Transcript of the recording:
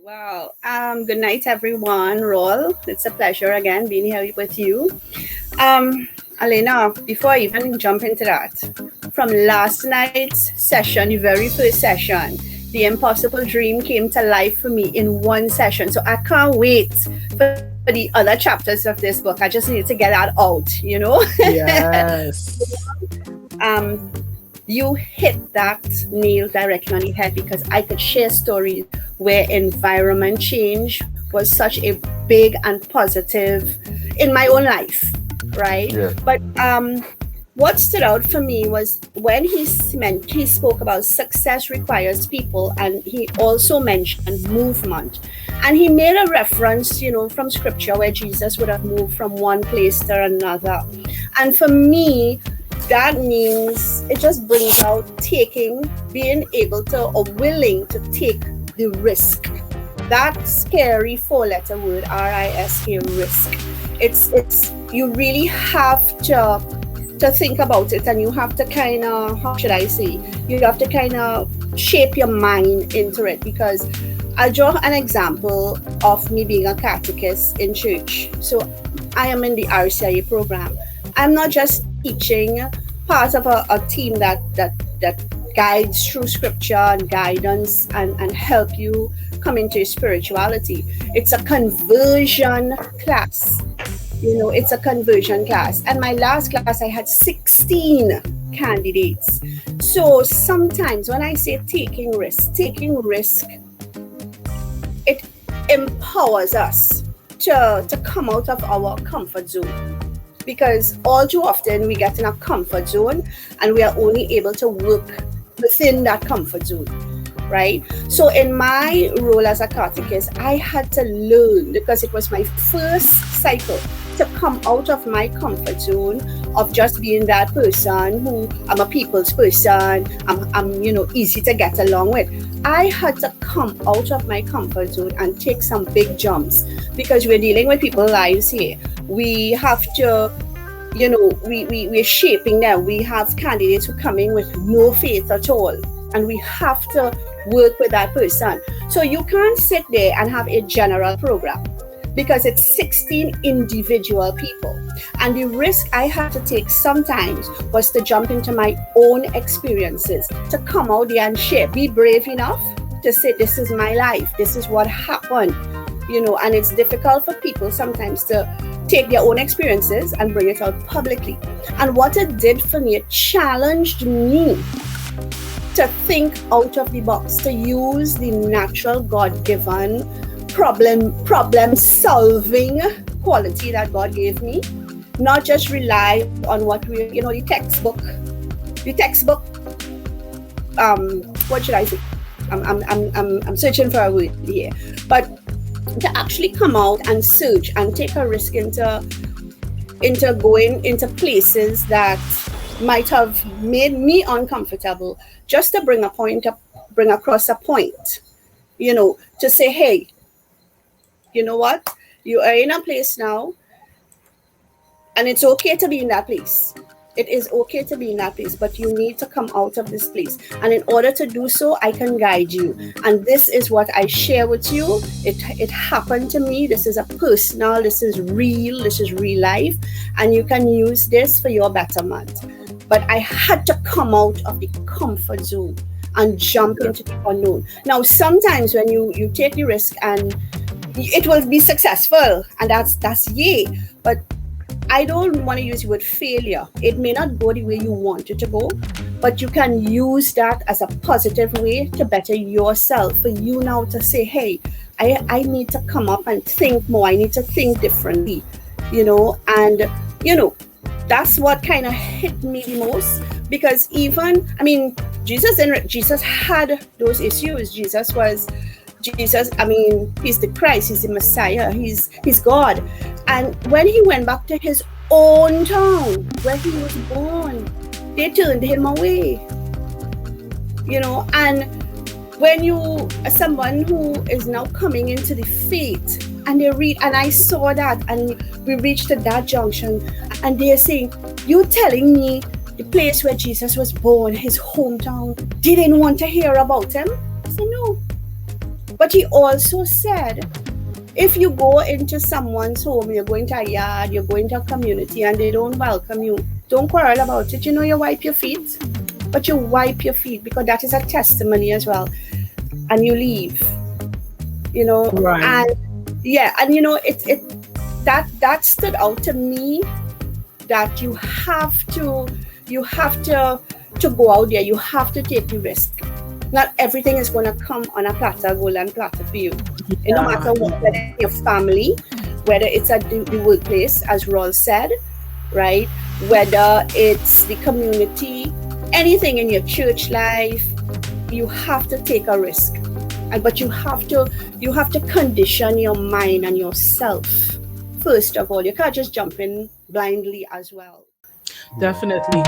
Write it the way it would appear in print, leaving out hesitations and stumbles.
Wow. Good night, everyone. Rawle, it's a pleasure again being here with you. Alina, before I even jump into that, from last night's session, the very first session, the impossible dream came to life for me in one session. So I can't wait for the other chapters of this book. I just need to get that out. Yes. um, you hit that nail directly on the head because I could share stories where environment change was such a big and positive in my own life, right? Yeah. But what stood out for me was when he spoke about success requires people, and he also mentioned movement, and he made a reference, from scripture where Jesus would have moved from one place to another, and for me that means it just brings out being able to or willing to take the risk. That scary four-letter word, R-I-S-K, risk. It's you really have to think about it, and you have to kind of, how should I say, you have to kind of shape your mind into it, because I'll draw an example of me being a catechist in church. So I am in the RCIA program. I'm not just teaching, part of a team that guides through scripture and guidance and help you come into spirituality. It's a conversion class. It's a conversion class. And my last class, I had 16 candidates. So sometimes when I say taking risk, it empowers us to come out of our comfort zone. Because all too often we get in a comfort zone and we are only able to work within that comfort zone, right? So in my role as a catechist, I had to learn, because it was my first cycle, to come out of my comfort zone of just being that person who I'm a people's person, I'm easy to get along with. I had to come out of my comfort zone and take some big jumps, because we're dealing with people's lives here. We have to, we're shaping them. We have candidates who come in with no faith at all, and we have to work with that person. So you can't sit there and have a general program, because it's 16 individual people. And the risk I had to take sometimes was to jump into my own experiences, to come out there and share, be brave enough to say, this is my life, this is what happened, and it's difficult for people sometimes to take their own experiences and bring it out publicly. And what it did for me, it challenged me to think out of the box, to use the natural God-given problem solving quality that God gave me, not just rely on what the textbook, what should I say? I'm searching for a word here, but to actually come out and search and take a risk into going into places that might have made me uncomfortable, just to bring across a point, to say, hey, you know what? You are in a place now, and it's okay to be in that place. It is okay to be in that place, but you need to come out of this place. And in order to do so, I can guide you. And this is what I share with you. It happened to me. This is this is real life. And you can use this for your betterment. But I had to come out of the comfort zone and jump into the unknown. Now, sometimes when you take the risk and it will be successful, and that's yay. But I don't want to use the word failure. It may not go the way you want it to go, but you can use that as a positive way to better yourself. For you now to say, hey, I need to come up and think more. I need to think differently, and that's what kind of hit me the most. Because Jesus had those issues. He's the Christ, he's the Messiah, he's God. And when he went back to his own town where he was born, they turned him away. And when you are someone who is now coming into the faith, and they read, and I saw that, and we reached to that junction, and they're saying, you're telling me the place where Jesus was born, his hometown, they didn't want to hear about him? I said, no. But he also said, if you go into someone's home, you're going to a yard, you're going to a community, and they don't welcome you, don't quarrel about it. You wipe your feet, but you wipe your feet because that is a testimony as well. And you leave, Right. and that stood out to me, that you have to go out there. You have to take the risk. Not everything is going to come on a platter, golden platter for you. No matter what, whether it's your family, whether it's at the workplace, as Rawle said, right? Whether it's the community, anything in your church life, you have to take a risk. But you have to condition your mind and yourself first of all. You can't just jump in blindly as well. Definitely.